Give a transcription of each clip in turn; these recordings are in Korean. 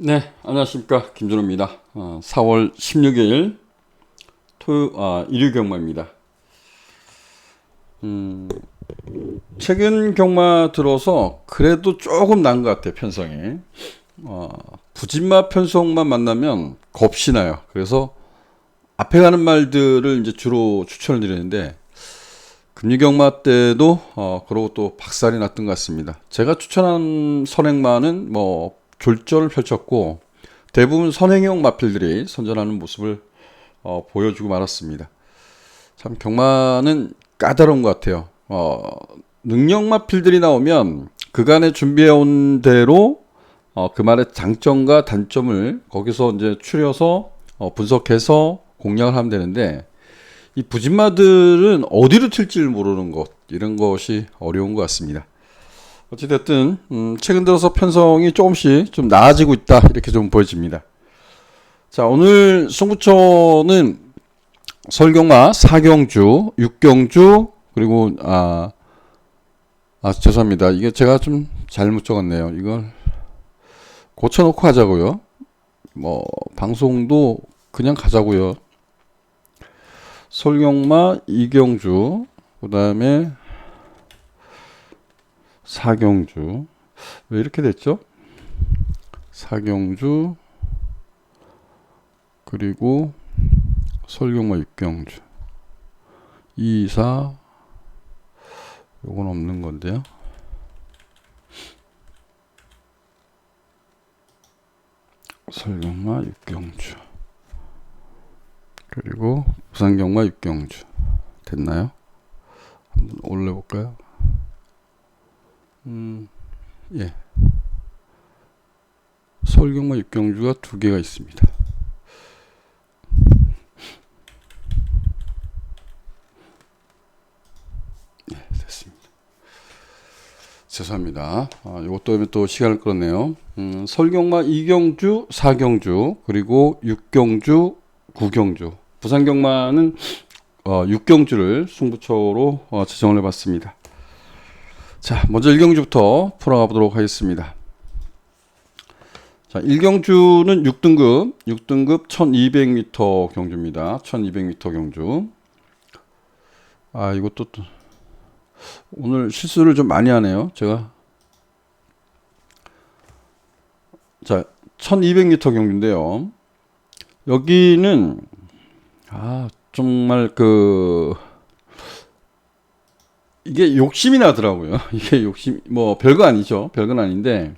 네, 안녕하십니까. 김준호입니다. 4월 16일 일요 경마입니다. 최근 경마 들어서 그래도 조금 나은 것 같아요, 편성이. 부진마 편성만 만나면 겁이 나요. 그래서 앞에 가는 말들을 이제 주로 추천을 드리는데, 금리 경마 때도, 그러고 또 박살이 났던 것 같습니다. 제가 추천한 선행마는 졸전을 펼쳤고 대부분 선행형 마필들이 선전하는 모습을 보여주고 말았습니다. 참 경마는 까다로운 것 같아요. 능력 마필들이 나오면 그간에 준비해온 대로 그 말의 장점과 단점을 거기서 이제 추려서 분석해서 공략을 하면 되는데, 이 부진마들은 어디로 튈지를 모르는 것, 이런 것이 어려운 것 같습니다. 어찌됐든 최근 들어서 편성이 조금씩 좀 나아지고 있다, 이렇게 좀 보여집니다. 자, 오늘 승부처는 설경마 4경주, 6경주, 그리고 죄송합니다. 이게 제가 좀 잘못 적었네요. 이걸 고쳐놓고 하자고요. 방송도 그냥 가자고요. 설경마 2경주, 그 다음에 4경주. 왜 이렇게 됐죠? 4경주, 그리고 설경마 6경주. 2, 4, 요건 없는 건데요. 설경마 6경주. 그리고 부산경마 6경주. 됐나요? 한번 올려볼까요? 예. 설경마 6경주가 두 개가 있습니다. 네, 됐습니다. 죄송합니다. 이것 때문에 또 시간을 끌었네요. 설경마 2경주, 4경주, 그리고 6경주, 9경주. 부산경마는 6경주를 승부처로 지정을 해봤습니다. 자, 먼저 1경주부터 풀어가 보도록 하겠습니다. 자, 1경주는 6등급 1200m 경주입니다. 1200m 경주. 이것도 또 오늘 실수를 좀 많이 하네요, 제가. 자, 1200m 경주인데요. 여기는 정말 이게 욕심이 나더라고요. 이게 별거 아니죠. 별건 아닌데,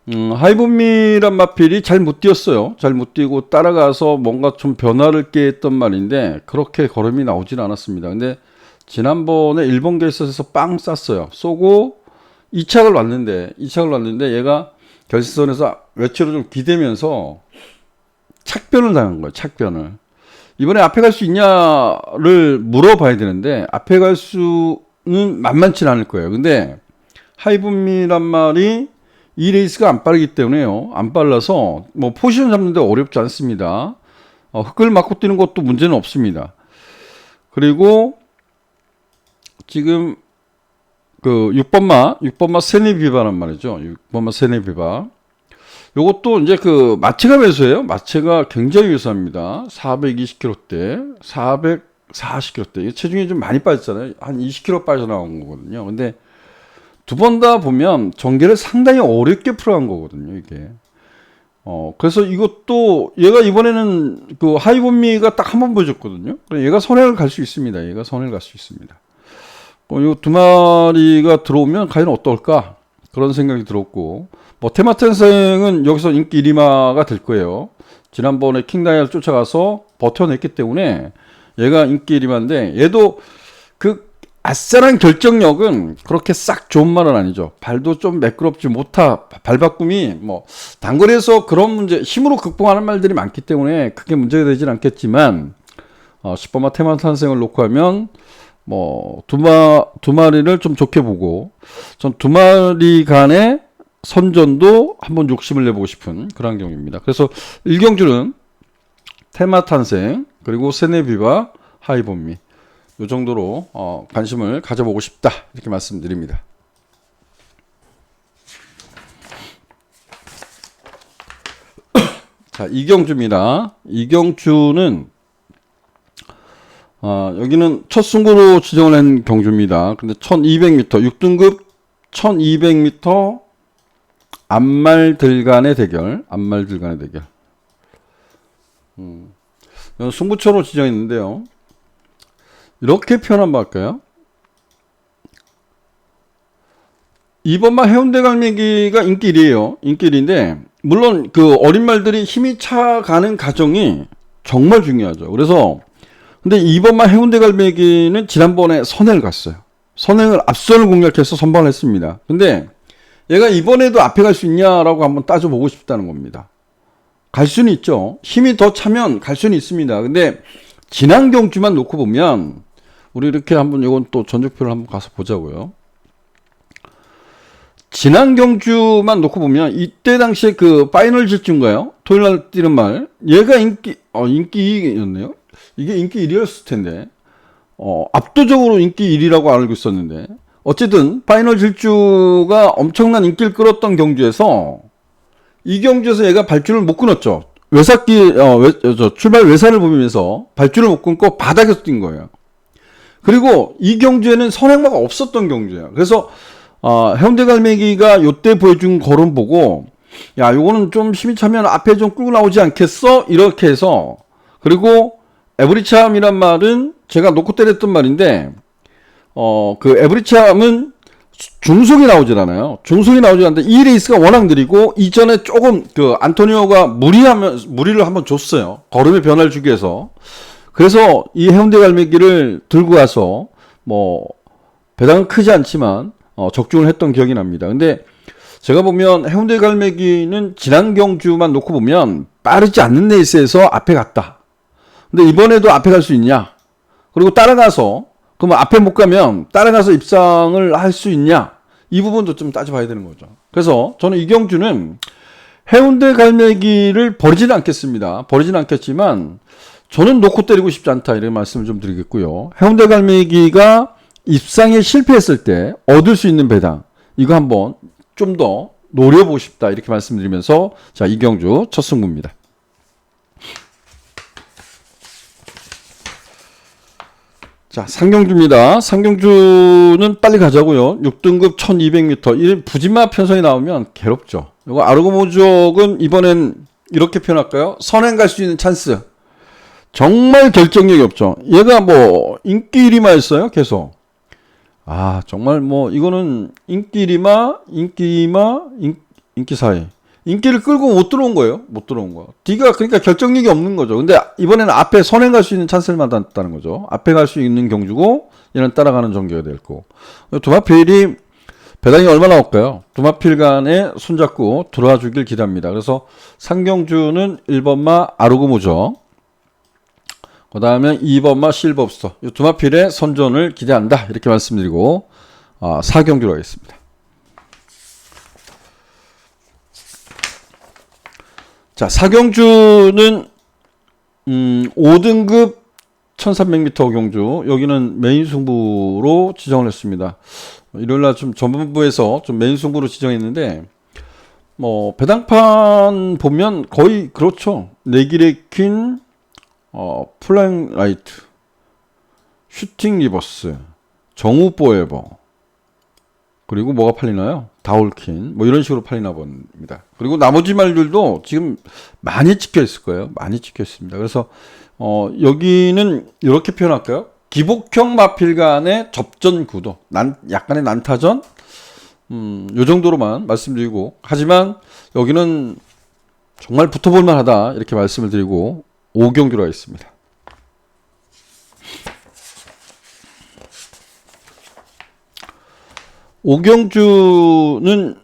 하이브미란 마필이 잘 못 뛰었어요. 잘 못 뛰고 따라가서 뭔가 좀 변화를 꾀했던 말인데, 그렇게 걸음이 나오진 않았습니다. 근데, 지난번에 일본 결선에서 빵 쐈어요. 쏘고, 2착을 왔는데, 얘가 결선에서 외치로 좀 기대면서, 착변을 당한 거예요. 착변을. 이번에 앞에 갈 수 있냐를 물어봐야 되는데, 앞에 갈 수는 만만치는 않을 거예요. 근데 하이브미란 말이 이 레이스가 안 빠르기 때문에요. 안 빨라서 포지션 잡는데 어렵지 않습니다. 흙을 맞고 뛰는 것도 문제는 없습니다. 그리고 지금 6번마 세네비바란 말이죠. 6번마 세네비바. 요것도 이제 마체가 매수예요. 마체가 굉장히 매수합니다. 420kg대, 440kg대. 체중이 좀 많이 빠졌잖아요. 한 20kg 빠져나온 거거든요. 근데 두 번 다 보면 전개를 상당히 어렵게 풀어간 거거든요, 이게. 그래서 이것도 얘가 이번에는 하이본미가 딱 한 번 보여줬거든요. 얘가 선행을 갈 수 있습니다. 이 두 마리가 들어오면 과연 어떨까? 그런 생각이 들었고, 테마텐생은 여기서 인기 1위마가 될 거예요. 지난번에 킹다이아를 쫓아가서 버텨냈기 때문에 얘가 인기 1위마인데, 얘도 아싸란 결정력은 그렇게 싹 좋은 말은 아니죠. 발도 좀 매끄럽지 발바꿈이 단거리에서 그런 문제, 힘으로 극복하는 말들이 많기 때문에 크게 문제가 되진 않겠지만, 10번마 테마텐생을 놓고 하면, 두 마리를 좀 좋게 보고, 전 두 마리 간의 선전도 한번 욕심을 내보고 싶은 그런 경우입니다. 그래서 1경주는 테마탄생, 그리고 세네비와 하이본미, 이 정도로 관심을 가져보고 싶다, 이렇게 말씀드립니다. 자, 이경주입니다. 이경주는 여기는 첫 승부로 지정을 한 경주입니다. 근데 1200m 6등급 1200m 앞말들 간의 대결. 승부처로 지정했는데요. 이렇게 표현 한번 할까요? 이번만 해운대 갈매기가 인기 1위에요. 인기 1위인데 물론 그 어린 말들이 힘이 차가는 과정이 정말 중요하죠. 그래서 근데 이번만 해운대 갈매기는 지난번에 선행을 갔어요. 선행을 앞선을 공략해서 선방을 했습니다. 근데 얘가 이번에도 앞에 갈 수 있냐라고 한번 따져보고 싶다는 겁니다. 갈 수는 있죠. 힘이 더 차면 갈 수는 있습니다. 근데 지난 경주만 놓고 보면 우리 이렇게 한번 이건 또 전적표를 한번 가서 보자고요. 지난 경주만 놓고 보면 이때 당시에 그 파이널 질주인가요? 토요일 날 뛰는 말 얘가 인기 2위였네요. 이게 인기 1위였을 텐데 압도적으로 인기 1위라고 알고 있었는데 어쨌든 파이널 질주가 엄청난 인기를 끌었던 경주에서 이 경주에서 얘가 발줄을 못 끊었죠. 출발 외산을 보면서 발줄을 못 끊고 바닥에서 뛴 거예요. 그리고 이 경주에는 선행마가 없었던 경주예요. 그래서 해운대 갈매기가 요때 보여준 걸음 보고 야 요거는 좀 힘이 차면 앞에 좀 끌고 나오지 않겠어? 이렇게 해서 그리고 에브리참이란 말은 제가 놓고 때렸던 말인데 그 에브리참은 중속이 나오질 않아요. 중속이 나오지 않는데 이 레이스가 워낙 느리고 이전에 조금 그 안토니오가 무리를 한번 줬어요. 걸음의 변화를 주기 위해서. 그래서 이 해운대 갈매기를 들고 가서 뭐 배당은 크지 않지만 적중을 했던 기억이 납니다. 근데 제가 보면 해운대 갈매기는 지난 경주만 놓고 보면 빠르지 않는 레이스에서 앞에 갔다. 근데 이번에도 앞에 갈 수 있냐? 그리고 따라가서 그러면 앞에 못 가면 따라가서 입상을 할 수 있냐? 이 부분도 좀 따져봐야 되는 거죠. 그래서 저는 이 경주는 해운대 갈매기를 버리지는 않겠습니다. 버리지는 않겠지만 저는 놓고 때리고 싶지 않다 이런 말씀을 좀 드리겠고요. 해운대 갈매기가 입상에 실패했을 때 얻을 수 있는 배당 이거 한번 좀 더 노려보고 싶다 이렇게 말씀드리면서 자 이경주 첫 승부입니다. 자 상경주입니다. 상경주는 빨리 가자고요. 6등급 1200m 이 부진마 편성이 나오면 괴롭죠. 이거 아르고모족은 이번엔 이렇게 표현할까요? 선행 갈 수 있는 찬스. 정말 결정력이 없죠. 얘가 뭐 인기 1위마였어요. 계속. 정말 뭐 이거는 인기 1위마, 인기 2마, 인기 4위. 인기를 끌고 못 들어온 거예요. 못 들어온 거. D가 그러니까 결정력이 없는 거죠. 근데 이번에는 앞에 선행 갈 수 있는 찬스를 받았다는 거죠. 앞에 갈 수 있는 경주고 얘는 따라가는 전개가 될 거고. 두마필이 배당이 얼마나 나올까요? 두마필 간에 손잡고 들어와 주길 기대합니다. 그래서 상경주는 1번마 아르고모죠. 그 다음에 2번마 실버업스터. 이 두마필의 선전을 기대한다. 이렇게 말씀드리고 4경주로 하겠습니다. 자, 4경주는 5등급 1300m 경주. 여기는 메인 승부로 지정을 했습니다. 일요일날 좀 전반부에서 좀 메인 승부로 지정했는데 뭐 배당판 보면 거의 그렇죠. 내길의 퀸, 플라잉 라이트, 슈팅 리버스, 정우 포에버, 그리고 뭐가 팔리나요? 다울킨, 뭐 이런 식으로 팔리나 봅니다. 그리고 나머지 말들도 지금 많이 찍혀 있을 거예요. 많이 찍혀 있습니다. 그래서 여기는 이렇게 표현할까요? 기복형 마필 간의 접전 구도, 약간의 난타전, 요 정도로만 말씀드리고, 하지만 여기는 정말 붙어볼 만하다 이렇게 말씀을 드리고 5경주로 하겠습니다. 오경주는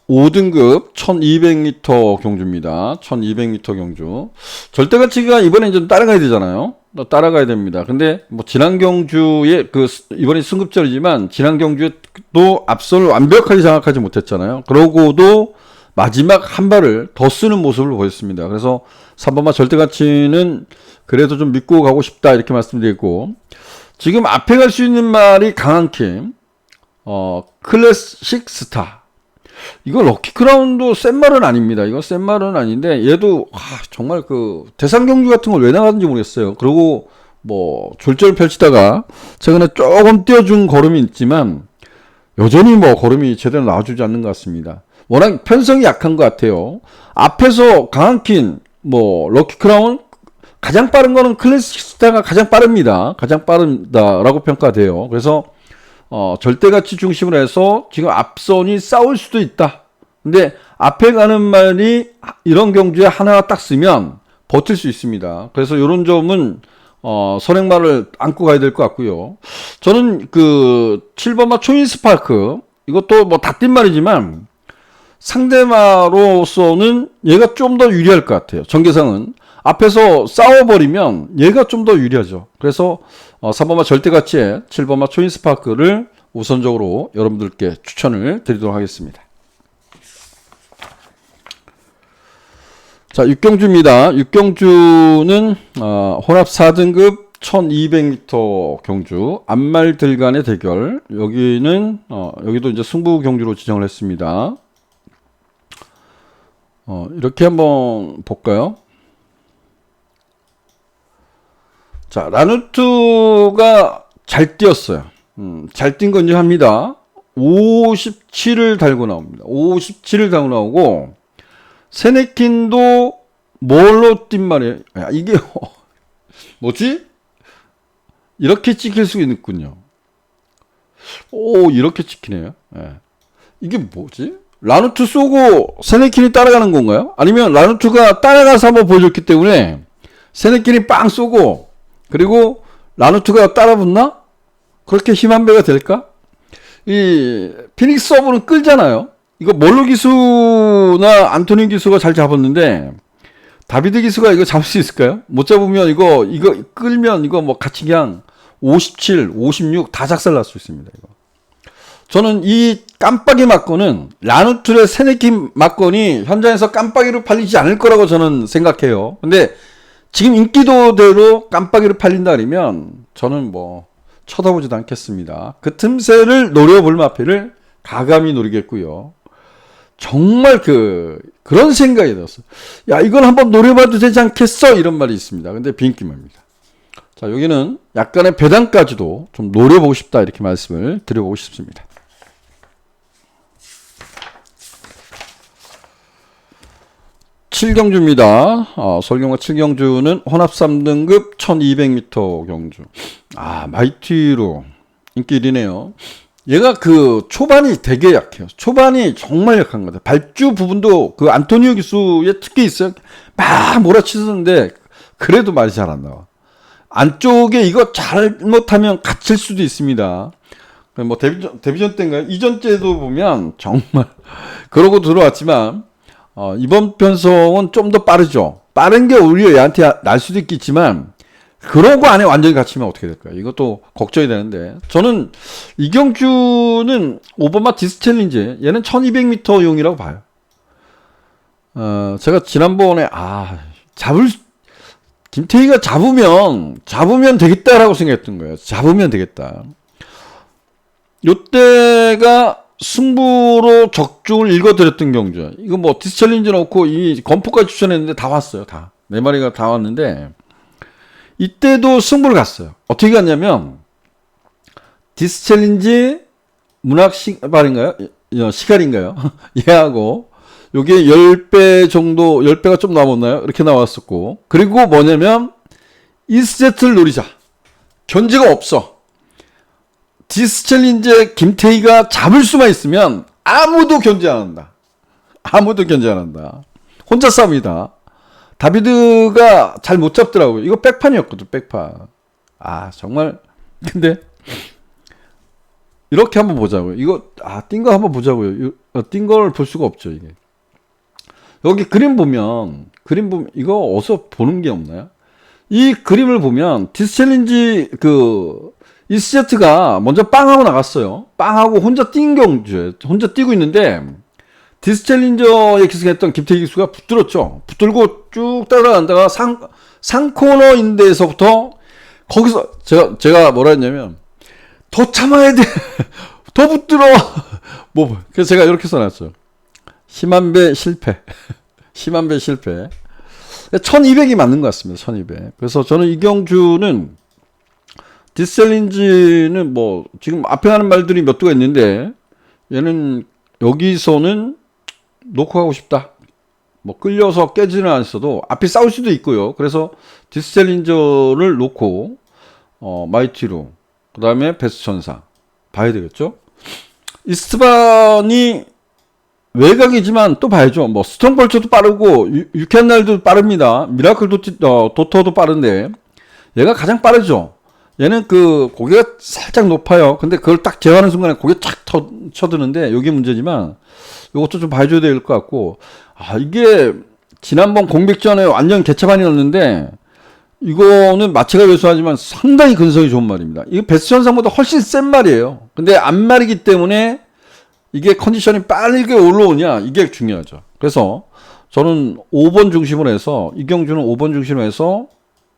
5등급 1200m 경주입니다. 1200m 경주. 절대가치가 이번에 좀 따라가야 되잖아요. 따라가야 됩니다. 근데 뭐 지난 경주에 이번에 승급절이지만 지난 경주에도 앞선을 완벽하게 장악하지 못했잖아요. 그러고도 마지막 한 발을 더 쓰는 모습을 보였습니다. 그래서 3번마 절대가치는 그래도 좀 믿고 가고 싶다 이렇게 말씀드리고, 지금 앞에 갈 수 있는 말이 강한 팀 클래식 스타. 이거 럭키 크라운도 센 말은 아닙니다. 이거 센 말은 아닌데 얘도 정말 그 대상 경주 같은 걸 왜 나가는지 모르겠어요. 그리고 뭐 졸전을 펼치다가 최근에 조금 띄워준 걸음이 있지만 여전히 뭐 걸음이 제대로 나와주지 않는 것 같습니다. 워낙 편성이 약한 것 같아요. 앞에서 강한킨, 뭐 럭키 크라운 가장 빠른 거는 클래식 스타가 가장 빠릅니다. 가장 빠르다라고 평가돼요. 그래서 절대가치 중심으로 해서 지금 앞선이 싸울 수도 있다. 근데 앞에 가는 말이 이런 경주에 하나 딱 쓰면 버틸 수 있습니다. 그래서 이런 점은 선행말을 안고 가야 될 것 같고요. 저는 그 7번마 초인스파크 이것도 뭐 다 뛴 말이지만 상대마로서는 얘가 좀 더 유리할 것 같아요. 전개상은 앞에서 싸워버리면 얘가 좀 더 유리하죠. 그래서 3번마 절대가치에 7번마 초인스파크를 우선적으로 여러분들께 추천을 드리도록 하겠습니다. 자, 6경주입니다. 6경주는 혼합 4등급 1200m 경주 앞말들 간의 대결. 여기는 여기도 이제 승부 경주로 지정을 했습니다. 이렇게 한번 볼까요? 자, 라누트가 잘 뛰었어요. 잘 뛴 건 인정합니다. 57을 달고 나옵니다. 57을 달고 나오고 세네킨도 뭘로 뛴 말이에요? 야, 이게 뭐지? 이렇게 찍힐 수 있군요. 오, 이렇게 찍히네요. 네. 이게 뭐지? 라누트 쏘고 세네킨이 따라가는 건가요? 아니면 라누트가 따라가서 한번 보여줬기 때문에 세네킨이 빵 쏘고 그리고 라누트가 따라붙나? 그렇게 힘 한 배가 될까? 이 피닉스 서브는 끌잖아요. 이거 몰로 기수나 안토니 기수가 잘 잡았는데 다비드 기수가 이거 잡을 수 있을까요? 못 잡으면 이거 끌면 이거 뭐 같이 그냥 57, 56 다 작살 날 수 있습니다. 이거. 저는 이 깜빡이 막건은 라누트의 세네킨 막건이 현장에서 깜빡이로 팔리지 않을 거라고 저는 생각해요. 근데 지금 인기도대로 깜빡이로 팔린다 그러면 저는 뭐 쳐다보지도 않겠습니다. 그 틈새를 노려볼 마패를 가감히 노리겠고요. 정말 그런 생각이 들었어요. 야, 이걸 한번 노려봐도 되지 않겠어? 이런 말이 있습니다. 근데 비인기말입니다. 자, 여기는 약간의 배당까지도 좀 노려보고 싶다. 이렇게 말씀을 드려보고 싶습니다. 칠경주입니다. 설경과 7경주는 혼합 3등급 1200m 경주. 마이티로 인기 1위네요. 얘가 초반이 되게 약해요. 초반이 정말 약한 것 같아요. 발주 부분도 안토니오 기수의 특기 있어요. 막 몰아치는데 그래도 말이 잘 안 나와. 안쪽에 이거 잘못하면 갇힐 수도 있습니다. 뭐 데뷔전 때인가요? 이전 때도 보면 정말 그러고 들어왔지만 이번 편성은 좀 더 빠르죠. 빠른 게 오히려 얘한테 날 수도 있겠지만 그러고 안에 완전히 갇히면 어떻게 될까요? 이것도 걱정이 되는데 저는 이경주는 오버마 디스 챌린지 얘는 1200m용이라고 봐요. 제가 지난번에 김태희가 잡으면 되겠다라고 생각했던 거예요. 잡으면 되겠다. 요때가 승부로 적중을 읽어드렸던 경주. 이거 뭐 디스 챌린지 넣고 이 건포까지 추천했는데 다 왔어요. 다. 네 마리가 다 왔는데 이때도 승부를 갔어요. 어떻게 갔냐면 디스 챌린지 문학 시발인가요? 시갈인가요? 얘하고 요게 10배 정도 10배가 좀 남았나요? 이렇게 나왔었고 그리고 뭐냐면 1세트를 노리자. 견제가 없어. 디스 챌린지에 김태희가 잡을 수만 있으면 아무도 견제 안 한다. 아무도 견제 안 한다. 혼자 싸움이다. 다비드가 잘 못 잡더라고요. 이거 백판이었거든, 백판. 정말. 근데, 이렇게 한번 보자고요. 이거, 뛴 거 한번 보자고요. 뛴 걸 볼 수가 없죠, 이게. 여기 그림 보면, 이거 어디서 보는 게 없나요? 이 그림을 보면, 디스 챌린지, 1세트가 먼저 빵하고 나갔어요. 빵하고 혼자 뛴 경주에, 혼자 뛰고 있는데, 디스 챌린저에 기승했던 김태희 기수가 붙들었죠. 붙들고 쭉 따라간다가 상코너인 데서부터 거기서 제가 뭐라 했냐면 더 참아야 돼. 더 붙들어. 그래서 제가 이렇게 써놨어요. 심한 배 실패. 심한 배 실패. 1200이 맞는 것 같습니다. 1200. 그래서 저는 이경주는 디스챌린지는 뭐 지금 앞에 하는 말들이 몇 도가 있는데 얘는 여기서는 놓고 가고 싶다. 뭐 끌려서 깨지는 않았어도 앞에 싸울 수도 있고요. 그래서 디스챌린저를 놓고 마이티로 그 다음에 베스천사 봐야 되겠죠. 이스트반이 외곽이지만 또 봐야죠. 뭐 스트롱벌처도 빠르고 유쾌한 날도 빠릅니다. 미라클 도터도 빠른데 얘가 가장 빠르죠. 얘는 그 고개가 살짝 높아요. 근데 그걸 딱 제어하는 순간에 고개 착 쳐드는데 여기 문제지만 이것도 좀 봐줘야 될 것 같고, 이게 지난번 공백전에 완전 개차반이 났는데 이거는 마체가 왜소하지만 상당히 근성이 좋은 말입니다. 이거 베스천상보다 훨씬 센 말이에요. 근데 앞말이기 때문에 이게 컨디션이 빠르게 올라오냐 이게 중요하죠. 그래서 저는 5번 중심으로 해서 이경주는 5번 중심으로 해서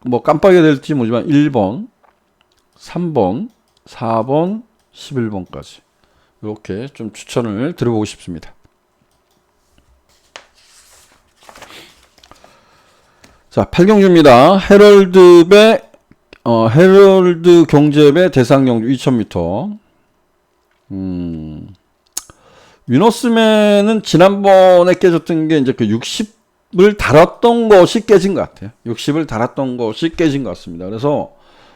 뭐 깜빡이가 될지 모르지만 1번, 3번, 4번, 11번까지 이렇게 좀 추천을 드려보고 싶습니다. 자, 8경주입니다. 헤럴드 경제배 대상경주 2000m. 위너스맨은 지난번에 깨졌던 게 이제 그 60을 달았던 것이 깨진 것 같아요. 60을 달았던 것이 깨진 것 같습니다. 그래서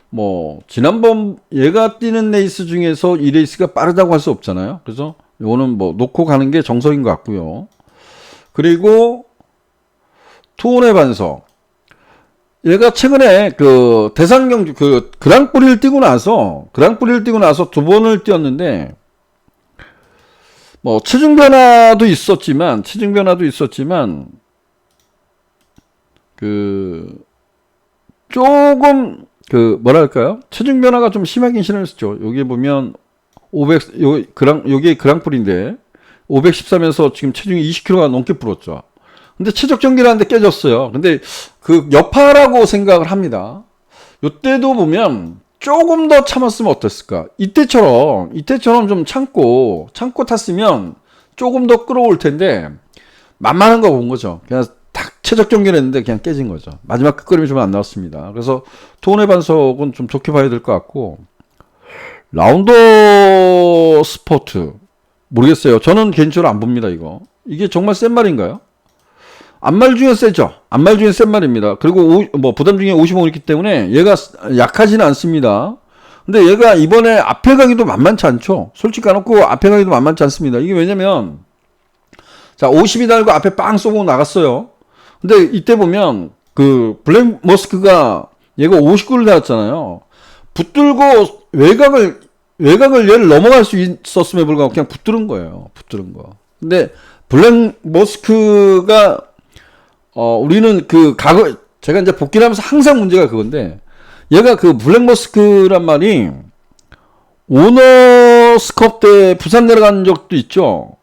뭐 지난번 얘가 뛰는 레이스 중에서 이 레이스가 빠르다고 할 수 없잖아요. 그래서 이거는 뭐 놓고 가는 게 정석인 것 같고요. 그리고 투혼의 반석. 얘가 최근에 그 대상경주 그 그랑프리를 뛰고 나서 두 번을 뛰었는데 뭐 체중 변화도 있었지만 그 조금 그 뭐랄까요? 체중 변화가 좀 심하긴 심했죠. 여기 보면 500 여기 그랑프리인데 513에서 지금 체중이 20kg가 넘게 불었죠. 근데 최적 경기를 하는데 깨졌어요. 근데 그 여파라고 생각을 합니다. 요때도 보면 조금 더 참았으면 어땠을까? 이때처럼 좀 참고 탔으면 조금 더 끌어올 텐데 만만한 거 본 거죠. 그냥 딱 최적 경기를 했는데 그냥 깨진 거죠. 마지막 끝걸음이 좀 안 나왔습니다. 그래서 투혼의 반석은 좀 좋게 봐야 될 것 같고, 라운더 스포트 모르겠어요. 저는 개인적으로 안 봅니다. 이게 정말 센 말인가요? 앞말 중에 세죠. 앞말 중에 센 말입니다. 그리고 뭐 부담 중에 55가 있기 때문에 얘가 약하지는 않습니다. 근데 얘가 이번에 앞에 가기도 만만치 않죠. 솔직히 까놓고 앞에 가기도 만만치 않습니다. 이게 왜냐면 자 50이 달고 앞에 빵 쏘고 나갔어요. 근데 이때 보면 그 블랙 머스크가 얘가 59를 달았잖아요. 붙들고 외곽을 얘를 넘어갈 수 있었음에 불구하고 그냥 붙들은 거예요. 근데 블랙 머스크가 우리는 그 제가 이제 복귀를 하면서 항상 문제가 그건데, 얘가 그 블랙 머스크란 말이 오너스컵 때 부산 내려간 적도 있죠.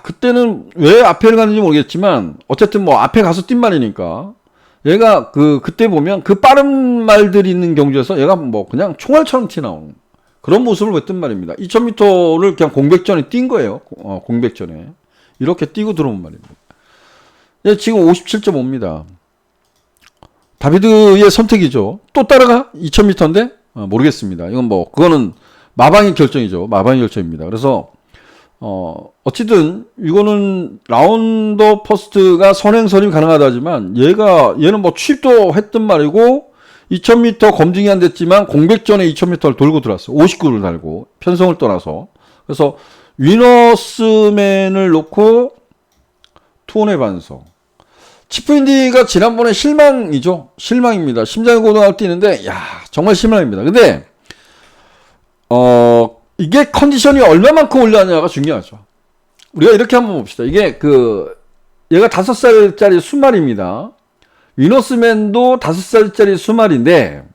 그때는 왜 앞에 가는지 모르겠지만 어쨌든 뭐 앞에 가서 뛴 말이니까 얘가 그때 보면 그 빠른 말들이 있는 경주에서 얘가 뭐 그냥 총알처럼 튀어나오는 그런 모습을 보였단 말입니다. 2000m를 그냥 공백전에 뛴 거예요. 공백전에 이렇게 뛰고 들어온 말입니다. 얘 지금 57.5입니다. 다비드의 선택이죠. 또 따라가? 2000m인데? 모르겠습니다. 이건 뭐 그거는 마방의 결정입니다. 그래서 어찌든 이거는 라운더 퍼스트가 선행선이 가능하다지만 얘는 뭐 취입도 했던 말이고 2000m 검증이 안 됐지만 공백전에 2000m를 돌고 들어왔어요. 59를 달고 편성을 떠나서. 그래서 위너스맨을 놓고 투혼의 반석. 치프인디가 지난번에 실망입니다. 심장이 고동하고 뛰는데 정말 실망입니다. 근데 이게 컨디션이 얼마만큼 올라가냐가 중요하죠. 우리가 이렇게 한번 봅시다. 이게 얘가 5살짜리 수말입니다. 위너스맨도 5살짜리 수말인데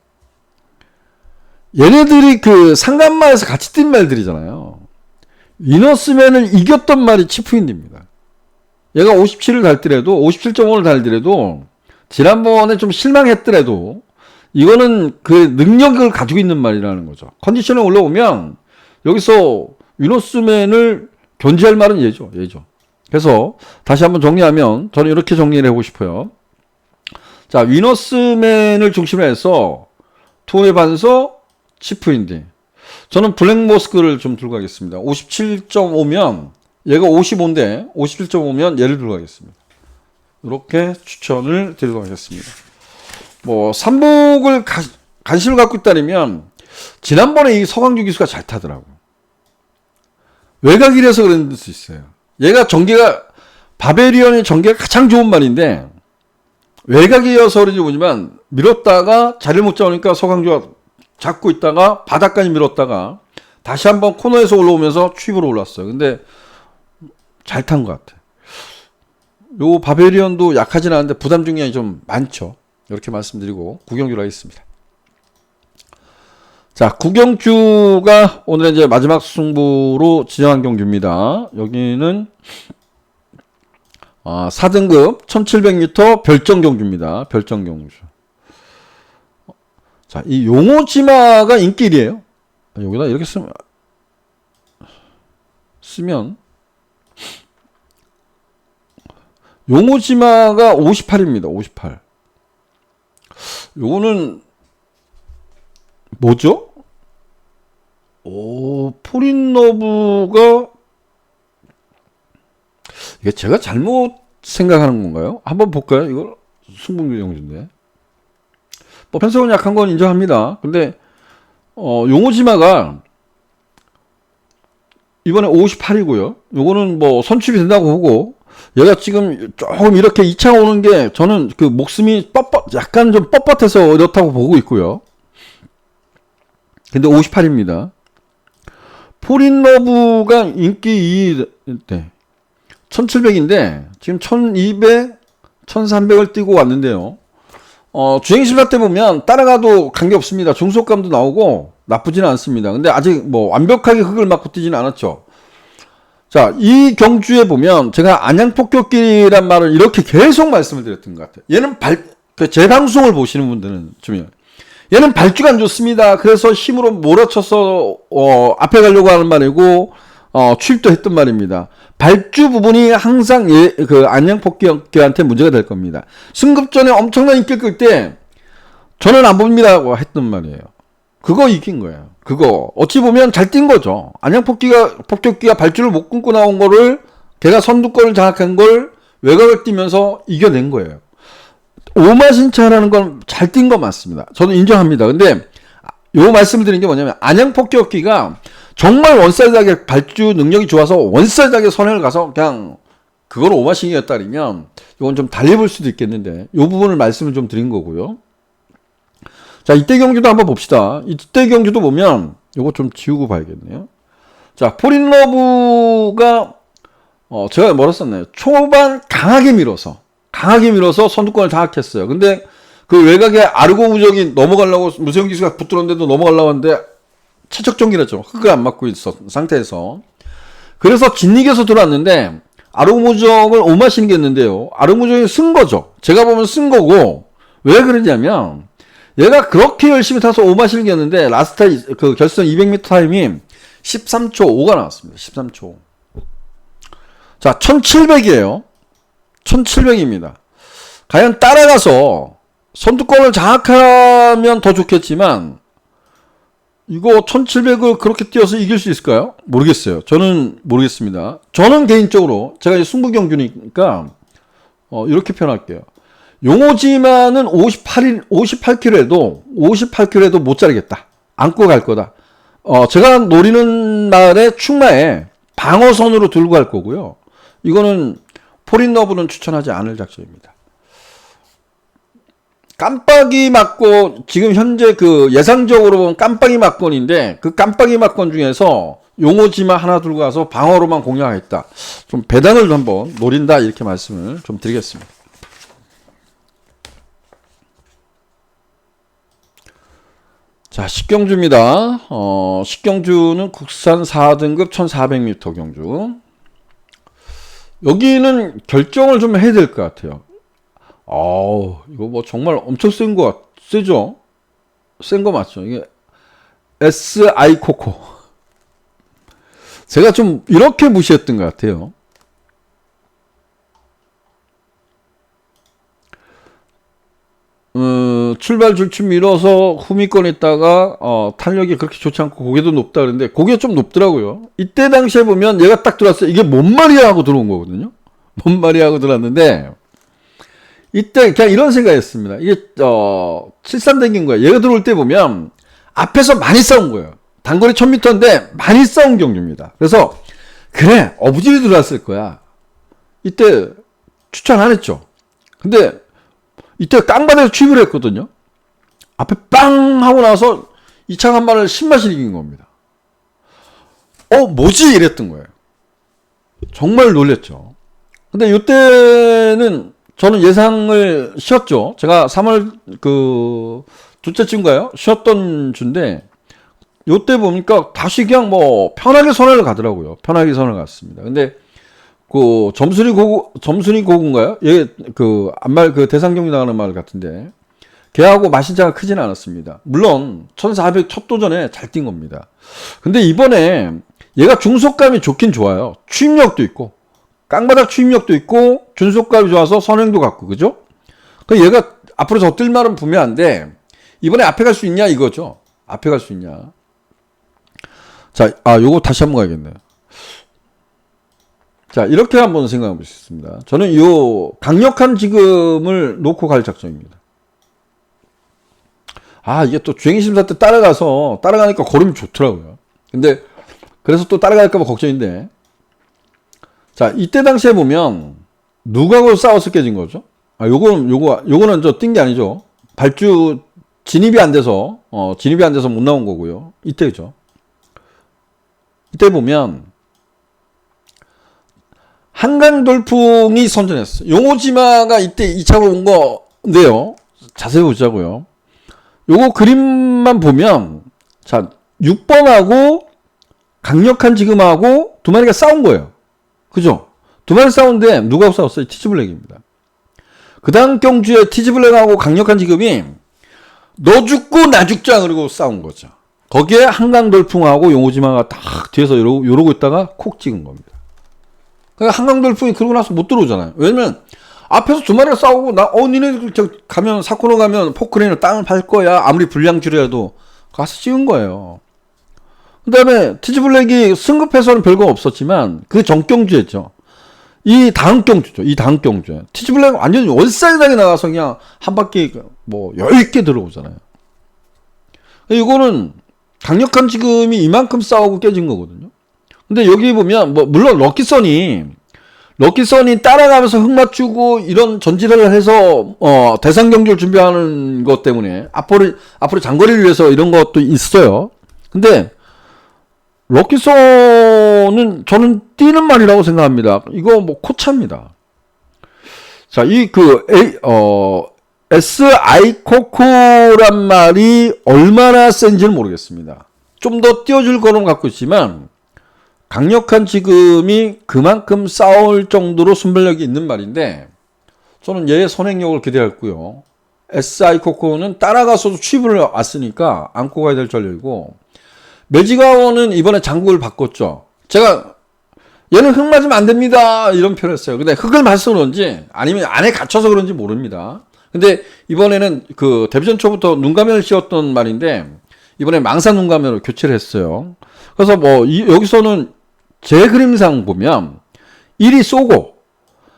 얘네들이 그 상간마에서 같이 뛴 말들이잖아요. 위너스맨을 이겼던 말이 치프인디입니다. 얘가 57을 달더라도 57.5를 달더라도 지난번에 좀 실망했더라도 이거는 그 능력을 가지고 있는 말이라는 거죠. 컨디션에 올라오면 여기서 위너스맨을 견제할 말은 얘죠. 그래서 다시 한번 정리하면 저는 이렇게 정리를 해보고 싶어요. 자, 위너스맨을 중심으로 해서 투혼의 반석, 치프인디. 저는 블랙모스크를 좀 들고 가겠습니다. 57.5면 얘가 55인데 57.5면 얘를 들고 가겠습니다. 이렇게 추천을 드리도록 하겠습니다. 뭐 삼복을 관심을 갖고 있다면 지난번에 이 서광주 기수가 잘 타더라고. 외곽이라서 그런 수 있어요. 얘가 전개가 바베리언의 전개가 가장 좋은 말인데 외곽이어서 그런지 모르지만 밀었다가 자리를 못 잡으니까 서광주가 잡고 있다가 바닥까지 밀었다가 다시 한번 코너에서 올라오면서 추입으로 올랐어요. 근데 잘 탄 것 같아. 요 바베리언도 약하진 않은데 부담 중량이 좀 많죠. 이렇게 말씀드리고 구경주로 하겠습니다. 자, 구경주가 오늘 이제 마지막 승부로 지정한 경주입니다. 여기는 4등급 1700m 별정 경주입니다. 별정 경주. 자, 이 용호지마가 인길이에요. 여기다 이렇게 쓰면 용호지마가 58입니다. 58. 요거는 뭐죠? 포린러브가 이게 제가 잘못 생각하는 건가요? 한번 볼까요? 이걸 승분규 경주인데 뭐 편성은 약한 건 인정합니다. 근데 용호지마가 이번에 58이고요. 요거는 뭐 선출이 된다고 보고 얘가 지금 조금 이렇게 2차 오는 게 저는 그 목숨이 약간 좀 뻣뻣해서 이렇다고 보고 있고요. 근데 58입니다. 포린러브가 인기 2위 1700인데 지금 1200, 1300을 뛰고 왔는데요. 주행실사 때 보면 따라가도 관계없습니다. 중속감도 나오고 나쁘지는 않습니다. 근데 아직 뭐 완벽하게 흙을 맞고 뛰지는 않았죠. 자, 이 경주에 보면 제가 안양폭격기란 말을 이렇게 계속 말씀을 드렸던 것 같아요. 얘는 제 방송을 보시는 분들은 좀 얘는 발주가 안 좋습니다. 그래서 힘으로 몰아쳐서 앞에 가려고 하는 말이고 추입도 했던 말입니다. 발주 부분이 항상 그 안양폭격기한테 문제가 될 겁니다. 승급전에 엄청난 인기를 끌 때 저는 안 봅니다고 했던 말이에요. 그거 이긴 거예요. 그거 어찌 보면 잘 뛴 거죠. 안양폭격기가 발주를 못 끊고 나온 거를 걔가 선두권을 장악한 걸 외곽을 뛰면서 이겨낸 거예요. 오마신차라는 건 잘 뛴 거 맞습니다. 저는 인정합니다. 근데 요 말씀을 드린 게 뭐냐면 안양폭격기가 정말 원사이드하게 발주 능력이 좋아서 원사이드하게 선행을 가서 그냥 그걸 오마신이었다면 이건 좀 달리 볼 수도 있겠는데 요 부분을 말씀을 좀 드린 거고요. 자, 이때 경주도 한번 봅시다. 이때 경주도 보면 요거 좀 지우고 봐야겠네요. 자, 포린러브가 제가 뭐라 썼나요? 초반 강하게 밀어서 선두권을 장악했어요. 근데 그 외곽에 아르고 무적이 넘어가려고 무세영 기수가 붙들었는데도 넘어가려고 하는데 최적정기랬죠. 흙을 안 맞고 있었 상태에서. 그래서 진리겨서 들어왔는데 아르고 무적을 오마시는 게 있는데요. 아르고 무적이 쓴 거죠. 제가 보면 쓴 거고 왜 그러냐면 얘가 그렇게 열심히 타서 오마시는 게 있는데 라스트 그 결승 200m 타임이 13초 5가 나왔습니다. 13초. 자, 1700이에요. 1700입니다. 과연 따라가서 선두권을 장악하면 더 좋겠지만 이거 1700을 그렇게 뛰어서 이길 수 있을까요? 모르겠어요. 저는 모르겠습니다. 저는 개인적으로 제가 이제 승부경주니까 이렇게 표현할게요. 용호지마는 58km에도 못 자르겠다. 안고 갈 거다. 제가 노리는 날에 충마에 방어선으로 들고 갈 거고요. 이거는 포린러브는 추천하지 않을 작전입니다. 깜빡이 막고 지금 현재 그 예상적으로 보면 깜빡이 막건인데 그 깜빡이 막건 중에서 용호지마 하나 들고 가서 방어로만 공략하겠다. 좀 배당을 한번 노린다 이렇게 말씀을 좀 드리겠습니다. 자, 식경주입니다. 식경주는 국산 4등급 1400m 경주. 여기는 결정을 좀 해야 될 것 같아요. 이거 뭐 정말 엄청 세죠? 센 거 맞죠? 이게 SI 코코. 제가 좀 이렇게 무시했던 것 같아요. 출발 줄줄 밀어서 후미권에 있다가 탄력이 그렇게 좋지 않고 고개도 높다 그러는데 고개가 좀 높더라고요. 이때 당시에 보면 얘가 딱 들어왔어요. 이게 뭔 말이야 하고 들어온 거거든요. 뭔 말이야 하고 들어왔는데 이때 그냥 이런 생각했습니다. 이게 칠산 댕긴 거야. 얘가 들어올 때 보면 앞에서 많이 싸운 거예요. 단거리 1000m인데 많이 싸운 경주입니다. 그래서 그래 어부질이 들어왔을 거야. 이때 추천 안 했죠. 근데 이때 깡바닥에서 취입을 했거든요. 앞에 빵 하고 나서 이창 한 마리를 신맛이 이긴 겁니다. 뭐지? 이랬던 거예요. 정말 놀랬죠. 근데 이때는 저는 예상을 쉬었죠. 제가 3월 둘째 주인가요? 쉬었던 주인데 요때 보니까 다시 그냥 뭐 편하게 선을 가더라고요. 편하게 선을 갔습니다. 근데 점순이 고군가요? 얘 안말 대상경기 나가는 말 같은데 걔하고 마신차가 크진 않았습니다. 물론 1400 첫 도전에 잘 뛴 겁니다. 근데 이번에 얘가 중속감이 좋긴 좋아요. 추임력도 있고 깡바닥 추임력도 있고 준속감이 좋아서 선행도 같고 그죠? 그 얘가 앞으로 더 뜰 말은 분명한데 이번에 앞에 갈 수 있냐 이거죠. 앞에 갈 수 있냐. 자, 요거 다시 한번 가야겠네요. 자, 이렇게 한번 생각해 보겠습니다. 저는 요 강력한 지금을 놓고 갈 작정입니다. 이게 또 주행심사 때 따라가니까 걸음이 좋더라고요. 근데 그래서 또 따라갈까봐 걱정인데. 자, 이때 당시에 보면 누구하고 싸워서 깨진 거죠? 요거는 뛴 게 아니죠. 발주 진입이 안 돼서 못 나온 거고요. 이때죠. 이때 보면 한강돌풍이 선전했어요. 용호지마가 이때 2차로 온 건데요. 자세히 보자고요. 요거 그림만 보면 자 6번하고 강력한 지금하고 두 마리가 싸운 거예요. 그죠? 두 마리 싸운데 누가 싸웠어요? 티즈블랙입니다. 그 다음 경주에 티즈블랙하고 강력한 지금이 너 죽고 나 죽자 그러고 싸운 거죠. 거기에 한강돌풍하고 용호지마가 딱 뒤에서 이러고 있다가 콕 찍은 겁니다. 그러니까 한강돌풍이 그러고 나서 못 들어오잖아요. 왜냐면 앞에서 두 마리가 싸우고 니네 가면 사코너 가면 포크레인으로 땅을 밟을 거야. 아무리 불량줄이라도 가서 찍은 거예요. 그 다음에 티즈블랙이 승급해서는 별거 없었지만 그 전경주였죠. 이 다음 경주죠. 티즈블랙 완전히 월사이당에 나가서 그냥 한 바퀴 여유있게 들어오잖아요. 이거는 강력한 지금이 이만큼 싸우고 깨진 거거든요. 근데 여기 보면 물론 럭키선이 따라가면서 흙 맞추고 이런 전지를 해서 대상 경주를 준비하는 것 때문에 앞으로 장거리를 위해서 이런 것도 있어요. 근데 럭키선은 저는 뛰는 말이라고 생각합니다. 이거 코차입니다. 자, SI 코코란 말이 얼마나 센지는 모르겠습니다. 좀 더 띄워줄 거는 갖고 있지만 강력한 지금이 그만큼 싸울 정도로 순발력이 있는 말인데 저는 얘의 선행력을 기대했고요. SI 코코는 따라가서도 취입을 왔으니까 안고 가야 될 전력이고 매지가원은 이번에 장구를 바꿨죠. 제가 얘는 흙 맞으면 안 됩니다 이런 표현을 했어요. 근데 흙을 맞아서 그런지 아니면 안에 갇혀서 그런지 모릅니다. 근데 이번에는 데뷔전 초부터 눈가면을 씌웠던 말인데 이번에 망사 눈가면으로 교체를 했어요. 그래서 여기서는 제 그림상 보면 1이 쏘고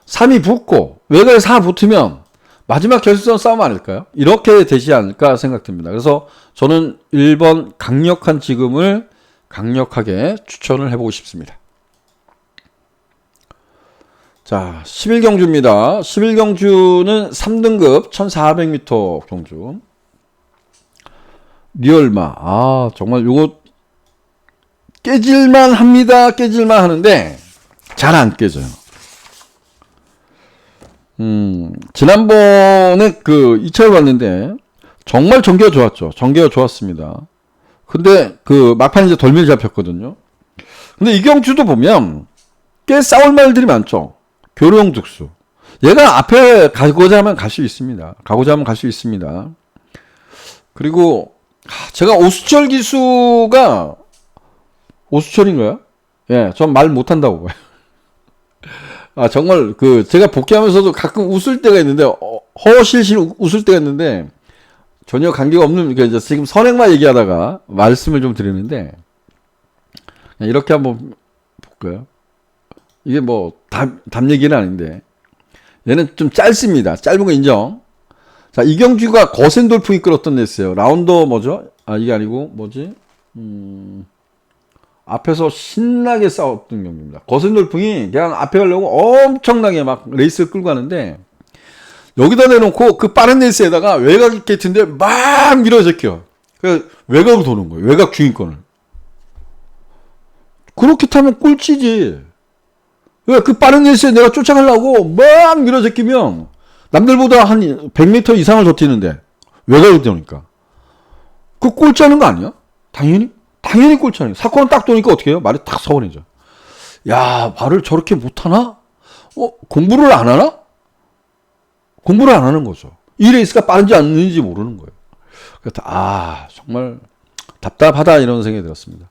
3이 붙고 외곽에 4 붙으면 마지막 결승선 싸움 아닐까요? 이렇게 되지 않을까 생각됩니다. 그래서 저는 1번 강력한 지금을 강력하게 추천을 해보고 싶습니다. 자, 11경주입니다. 11경주는 3등급 1400m 경주. 리얼마. 정말 요거 깨질만 합니다. 깨질만 하는데 잘 안 깨져요. 지난번에 2차를 봤는데 정말 전개가 좋았죠. 전개가 좋았습니다. 근데 막판 이제 덜미를 잡혔거든요. 근데 이 경주도 보면 꽤 싸울 말들이 많죠. 교령 득수. 얘가 앞에 가고자 하면 갈 수 있습니다. 그리고 제가 오수철 기수가 오수철인가요? 예, 전 말 못한다고 봐요. 정말 그 제가 복귀하면서도 가끔 웃을 때가 있는데 허실실 웃을 때가 있는데 전혀 관계가 없는 이제 지금 선행만 얘기하다가 말씀을 좀 드리는데 이렇게 한번 볼까요? 이게 뭐 답 얘기는 아닌데 얘는 좀 짧습니다. 짧은 거 인정. 자, 이경주가 거센 돌풍이 끌었던 레이스예요. 라운더 뭐죠? 이게 아니고 뭐지? 앞에서 신나게 싸웠던 경기입니다. 거센 돌풍이 그냥 앞에 가려고 엄청나게 막 레이스를 끌고 가는데 여기다 내놓고 그 빠른 레이스에다가 외곽 게이트인데 막 밀어제껴. 그 외곽으로 도는 거예요. 외곽 주인권을. 그렇게 타면 꼴찌지. 왜 그 빠른 레이스에 내가 쫓아가려고 막 밀어제끼면 남들보다 한 100m 이상을 더 뛰는데 외곽으로 도니까 그 꼴찌하는 거 아니야? 당연히 꼴찌하는 거야. 사건은 딱 도니까 어떻게 해요? 말이 딱 서운해져. 야, 말을 저렇게 못하나? 공부를 안 하나? 공부를 안 하는 거죠. 이 레이스가 빠른지 안 느는지 모르는 거예요. 그래서 정말 답답하다 이런 생각이 들었습니다.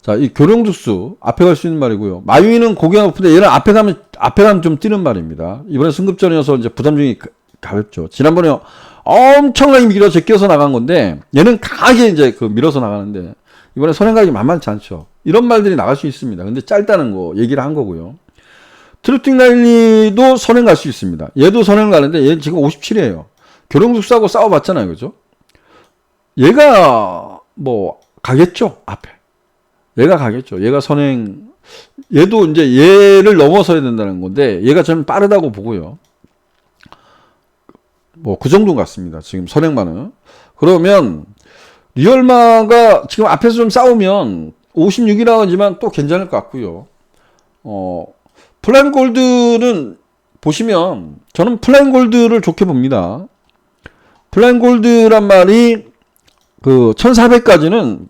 자, 이 교령특수 앞에 갈 수 있는 말이고요. 마유이는 고개가 높은데 얘는 앞에 가면 좀 뛰는 말입니다. 이번에 승급전이어서 이제 부담중이 가볍죠. 지난번에 엄청나게 밀어 제껴서 나간 건데 얘는 강하게 이제 그 밀어서 나가는데 이번에 선행각이 만만치 않죠. 이런 말들이 나갈 수 있습니다. 근데 짧다는 거 얘기를 한 거고요. 트루팅 라일리도 선행 갈 수 있습니다. 얘도 선행 가는데 얘 지금 57이에요. 교령특수하고 싸워봤잖아요. 그죠? 얘가 뭐 가겠죠. 앞에. 얘가 가겠죠. 얘가 선행, 얘도 이제 얘를 넘어서야 된다는 건데, 얘가 저는 빠르다고 보고요. 뭐, 그 정도 같습니다. 지금 선행만은. 그러면, 리얼마가 지금 앞에서 좀 싸우면, 56이라고 하지만 또 괜찮을 것 같고요. 플라잉 골드는 보시면, 저는 플라잉 골드를 좋게 봅니다. 플라잉 골드란 말이, 1400까지는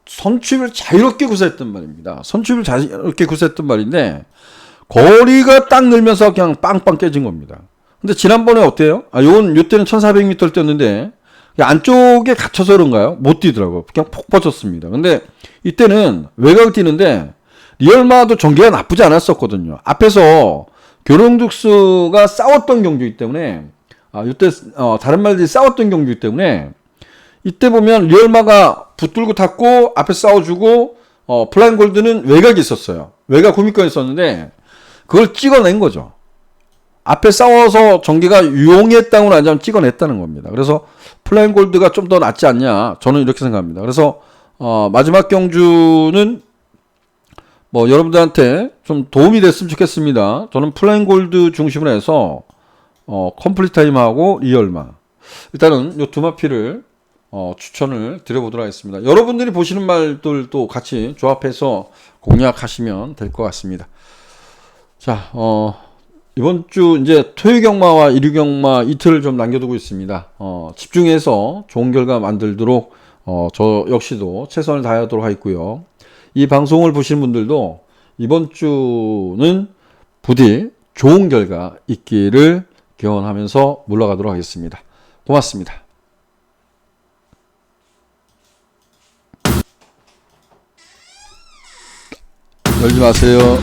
선취를 자유롭게 구사했던 말입니다. 선취를 자유롭게 구사했던 말인데 거리가 딱 늘면서 그냥 빵빵 깨진 겁니다. 근데 지난번에 어때요? 요때는 1400m를 뛰었는데 안쪽에 갇혀서 그런가요? 못 뛰더라고요. 그냥 폭 퍼졌습니다. 근데 이때는 외곽을 뛰는데 리얼마도 전개가 나쁘지 않았었거든요. 앞에서 교령특수가 싸웠던 경주이기 때문에 이때 다른 말들이 싸웠던 경주이기 때문에 이때 보면 리얼마가 붙들고 탔고 앞에 싸워주고 플라잉 골드는 외곽이 있었어요. 외곽 구미권이 있었는데 그걸 찍어낸 거죠. 앞에 싸워서 전개가 유용했다고는 아니지만 찍어냈다는 겁니다. 그래서 플라잉 골드가 좀 더 낫지 않냐 저는 이렇게 생각합니다. 그래서 마지막 경주는 뭐 여러분들한테 좀 도움이 됐으면 좋겠습니다. 저는 플라잉 골드 중심으로 해서 컴플리트 타임하고 리얼마 일단은 요 두 마피를 추천을 드려보도록 하겠습니다. 여러분들이 보시는 말들도 같이 조합해서 공략하시면 될 것 같습니다. 자, 이번 주 이제 토요 경마와 일요 경마 이틀을 좀 남겨두고 있습니다. 집중해서 좋은 결과 만들도록 저 역시도 최선을 다하도록 하겠고요. 이 방송을 보시는 분들도 이번 주는 부디 좋은 결과 있기를 기원하면서 물러가도록 하겠습니다. 고맙습니다. 열지 마세요.